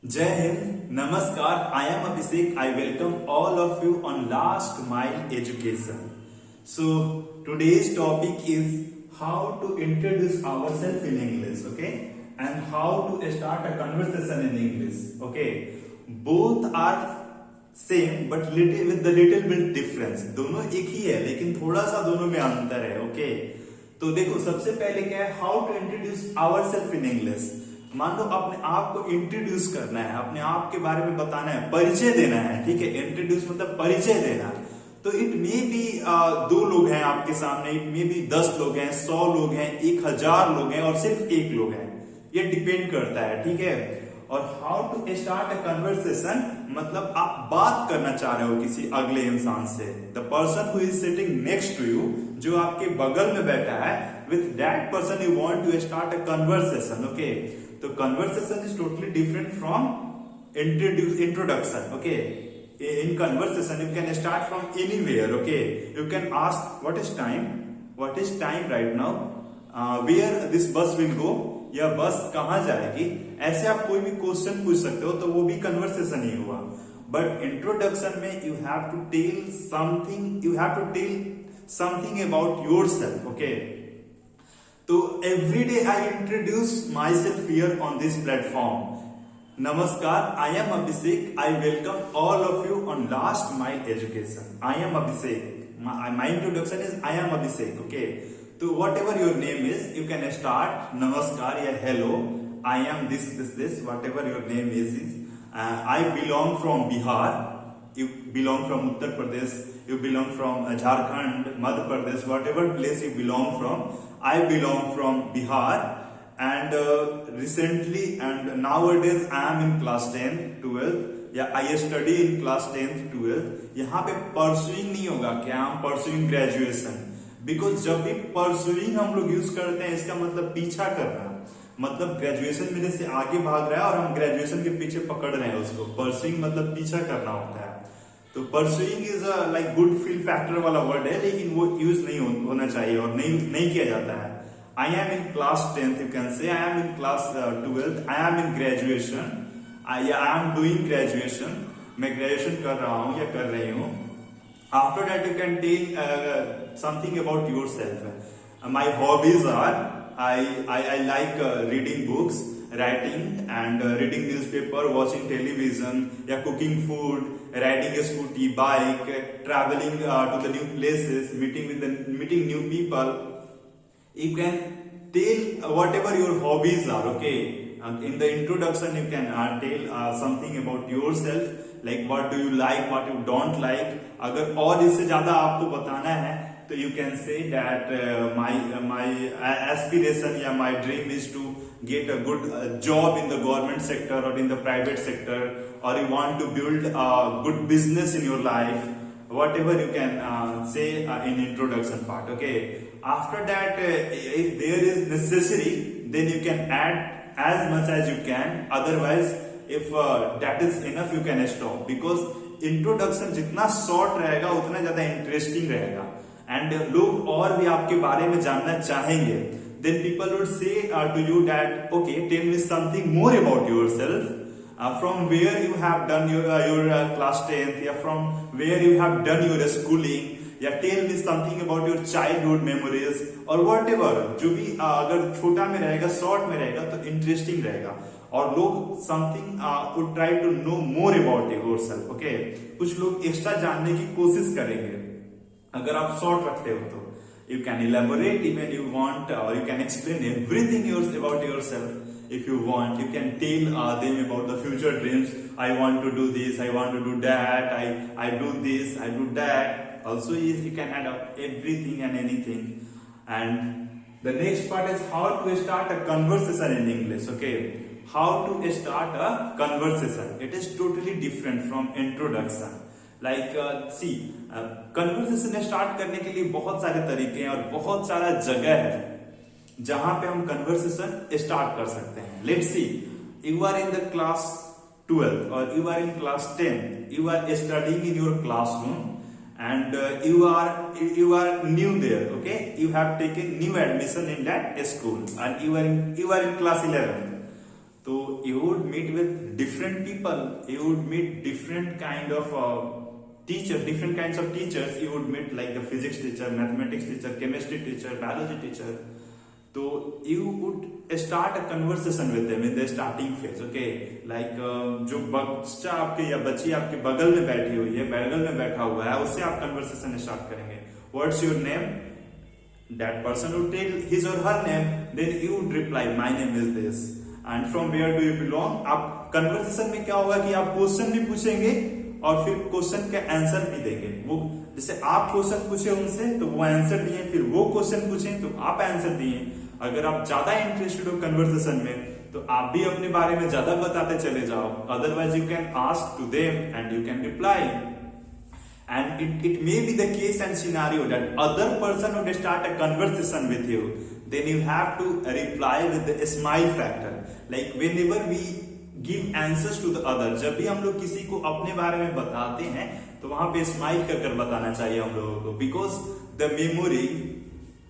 Jai Hind, Namaskar. I am Abhishek. I welcome all of you on Last Mile Education. So today's topic is how to introduce ourselves in English, okay? And how to start a conversation in English, okay? Both are same but little with the little bit difference. दोनों एक ही है लेकिन थोड़ा सा दोनों में अंतर है. ओके तो देखो सबसे पहले क्या है, how to introduce our self in English. मान लो अपने आप को इंट्रोड्यूस करना है, अपने आप के बारे में बताना है, परिचय देना है. ठीक है, इंट्रोड्यूस मतलब परिचय देना. तो इट मे बी 2 लोग हैं आपके सामने, इट मे बी 10 लोग हैं, 100 लोग हैं, 1000 लोग हैं और सिर्फ 1 लोग हैं. ये डिपेंड करता है. ठीक है, और how to start a conversation मतलब आप बात करना चाह रहे हो किसी अगले इंसान से. The person who is sitting next to you, जो आपके बगल में बैठा है, with that person you want to start a conversation. Okay, तो conversation is totally different from introduction. Okay, in conversation you can start from anywhere. Okay, you can ask what is time right now, where this bus will go, या बस कहां जाएगी. ऐसे आप कोई भी question पूछ सकते हो, तो वो भी कन्वर्सेशन ही हुआ. बट इंट्रोडक्शन में you have to tell something about yourself. Okay, तो every day I introduce myself here on this platform. Namaskar, I am Abhishek. I welcome all of you on Last Mile Education. I am Abhishek. My introduction is I am Abhishek. Okay. So whatever your name is, you can start Namaskar या Hello. I am this. Whatever your name is. I belong from Bihar. You belong from Uttar Pradesh. You belong from Jharkhand, Madhya Pradesh. Whatever place you belong from, I belong from Bihar. And recently and nowadays I am in class 10th 12th या I study in class 10th 12th. यहाँ पे pursuing नहीं होगा, क्या हम pursuing graduation. Because जब भी pursuing हम लोग यूज करते हैं, इसका मतलब पीछा करना, मतलब ग्रेजुएशन मेरे से आगे भाग रहा है और हम ग्रेजुएशन के पीछे पकड़ रहे हैं उसको. परसुइंग मतलब पीछा करना होता है. तो pursuing is like good fill factor वाला वर्ड है, लेकिन वो यूज नहीं होना चाहिए और नहीं किया जाता है. I am in class 10th, you can say. I am in class 12th. I am in graduation. I am doing graduation. मैं graduation कर रहा हूँ या कर रही हूँ. After that, you can tell something about yourself. My hobbies are I like reading books, writing and reading newspaper, watching television, या cooking food, riding a scooty, bike, traveling to the new places, meeting new people. You can tell whatever your hobbies are. Okay, in the introduction you can tell something about yourself, like what do you like, what you don't like. अगर और इससे ज्यादा आपको बताना है तो you can say that my aspiration या my dream is to get a good job in the government sector or in the private sector, or you want to build a good business in your life. Whatever you can say in introduction part. Okay, after that if there is necessary, then you can add as much as you can. Otherwise if that is enough, you can stop, because introduction जितना short रहेगा उतना ज्यादा interesting रहेगा and लोग और भी आपके बारे में जानना चाहेंगे. Then people would say to you that okay, tell me something more about yourself. From where you have done your class 10th, या from where you have done your schooling, या tell me something about your childhood memories, और whatever जो भी अगर छोटा में रहेगा, short में रहेगा तो इंटरेस्टिंग रहेगा और लोग something would try to know more about yourself. Okay, कुछ लोग एक्स्ट्रा जानने की कोशिश करेंगे अगर आप शॉर्ट रखते हो तो. You can elaborate even you want, or you can explain everything about yourself. If you want, you can tell them about the future dreams. I want to do this, I want to do that, I do this, I do that. Also, you can add up everything and anything. And the next part is how to start a conversation in English. Okay, how to start a conversation. It is totally different from introduction. Like conversation start करने के लिए बहुत सारे तरीके हैं और बहुत सारा जगह है जहां पे हम कन्वर्सेशन स्टार्ट कर सकते हैं. Let's see, you are in the class 12th और you are in class 10th. You are studying in your classroom and you are new there. Okay, you have taken new admission in that school and you are in class 11th. तो you would meet with different people, you would meet different kind of teacher, different kinds of teachers. You would meet like the physics teacher, mathematics teacher, chemistry teacher, biology teacher. So you would start a conversation with them in the starting phase. Okay, like जो बच्चा आपके या बच्ची आपके बगल में बैठी हुई है, बगल में बैठा हुआ है, उससे आप conversation start करेंगे. What's your name? That person would tell his or her name. Then you would reply, my name is this. And from where do you belong? आप conversation में क्या होगा कि आप क्वेश्चन भी पूछेंगे और फिर क्वेश्चन का आंसर भी देंगे. वो जैसे आप क्वेश्चन पूछे उनसे तो वो आंसर दिए, फिर वो क्वेश्चन पूछे तो आप आंसर दिए. अगर आप ज्यादा इंटरेस्टेड हो कन्वर्सेशन में तो आप भी अपने बारे में ज्यादा बताते चले जाओ. Otherwise you can ask to them and you can reply. And it may be the case and scenario that other person would start a conversation with you. Then you have to reply with the smile factor. Like whenever we give answers to the other, जब भी हम लोग किसी को अपने बारे में बताते हैं तो वहां पे स्माइल कर बताना चाहिए हम लोगों को. Because the memory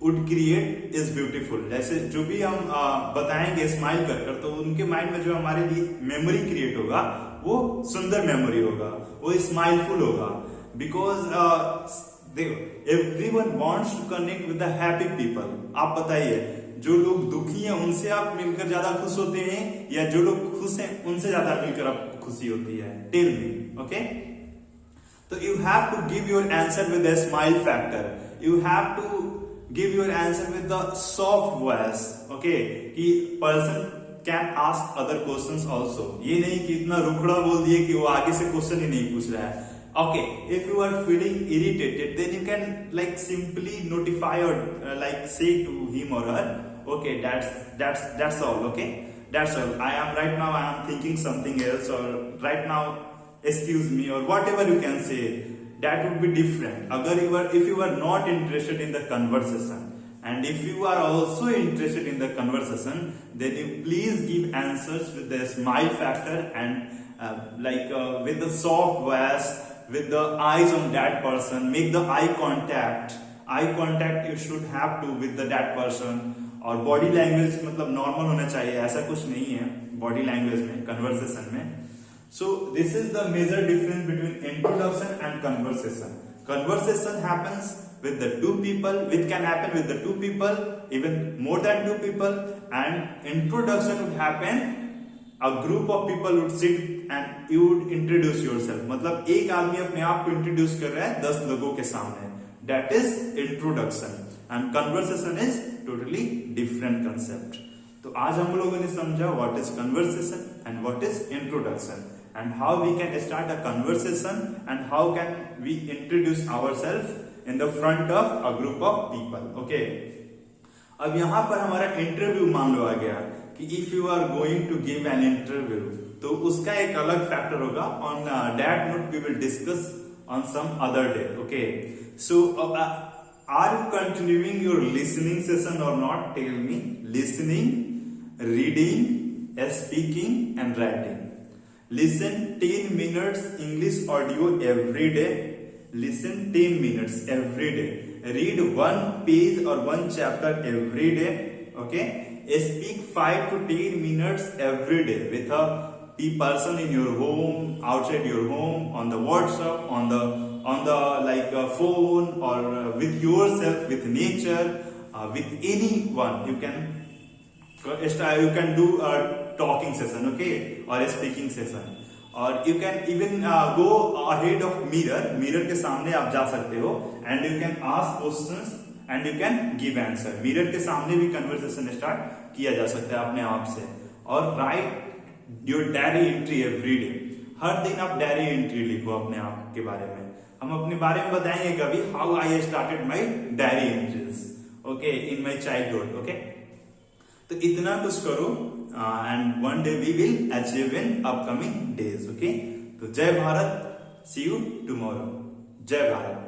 would create is beautiful. जैसे जो भी हम बताएंगे स्माइल कर तो उनके माइंड में जो हमारे लिए मेमोरी क्रिएट होगा वो सुंदर मेमोरी होगा, वो स्माइलफुल होगा. Because everyone wants to connect with the happy people. आप बताइए, जो लोग दुखी हैं उनसे आप मिलकर ज्यादा खुश होते हैं या जो लोग खुश हैं उनसे ज्यादा मिलकर आपको खुशी होती है? Tell me, okay? So you have to give your answer with a smile factor. You have to give your answer with the soft voice, okay? कि person can ask other questions also. ये नहीं कि इतना रुखड़ा बोल दिए कि वो आगे से क्वेश्चन ही नहीं पूछ रहा है. Okay, if you are feeling irritated, then you can like simply notify or like say to him or her, okay, that's all, okay, that's all. I am thinking something else, or right now, excuse me, or whatever you can say. That would be different. If you are not interested in the conversation, and if you are also interested in the conversation, then you please give answers with the smile factor and with the soft voice. With the eyes on that person, make the eye contact you should have to with that person. और body language मतलब normal होना चाहिए, ऐसा कुछ नहीं है body language में conversation में. So this is the major difference between introduction and conversation. Conversation happens with the two people, which can happen with the two people, even more than two people, and introduction would happen. A group of people would sit and you would introduce yourself. मतलब एक आदमी अपने आप को introduce कर रहा है 10 लोगों के सामने. That is introduction. And conversation is totally different concept. तो आज हम लोगों ने समझा what is conversation and what is introduction, and how we can start a conversation and how can we introduce ourselves in the front of a group of people. Okay. अब यहाँ पर हमारा इंटरव्यू मान लो आ गया कि if you are going to give an interview तो उसका एक अलग फैक्टर होगा. On that note we will discuss on some other day. Okay, so are you continuing your listening session or not? Tell me. Listening, reading, speaking and writing. Listen 10 minutes English audio every day. Listen 10 minutes every day. Read 1 page or 1 chapter every day. Okay. Speak 5 to 10 minutes every day with a person in your home, outside your home, on the WhatsApp, on the phone, or with yourself, with nature, with anyone. You can do a talking session, okay, or a speaking session, or you can even go ahead of mirror के सामने आप जा सकते हो, and you can ask questions and you can give answer. Mirror के सामने भी conversation start किया जा सकता है अपने आप से. और write your diary entry every day. हर दिन आप डायरी एंट्री लिखो अपने आप के बारे में. हम अपने बारे में बताएंगे कभी how I started my diary entries, okay, in my childhood. Okay, तो इतना कुछ करो and one day we will achieve in upcoming days. Okay, तो जय भारत. सी यू टुमारो. जय भारत.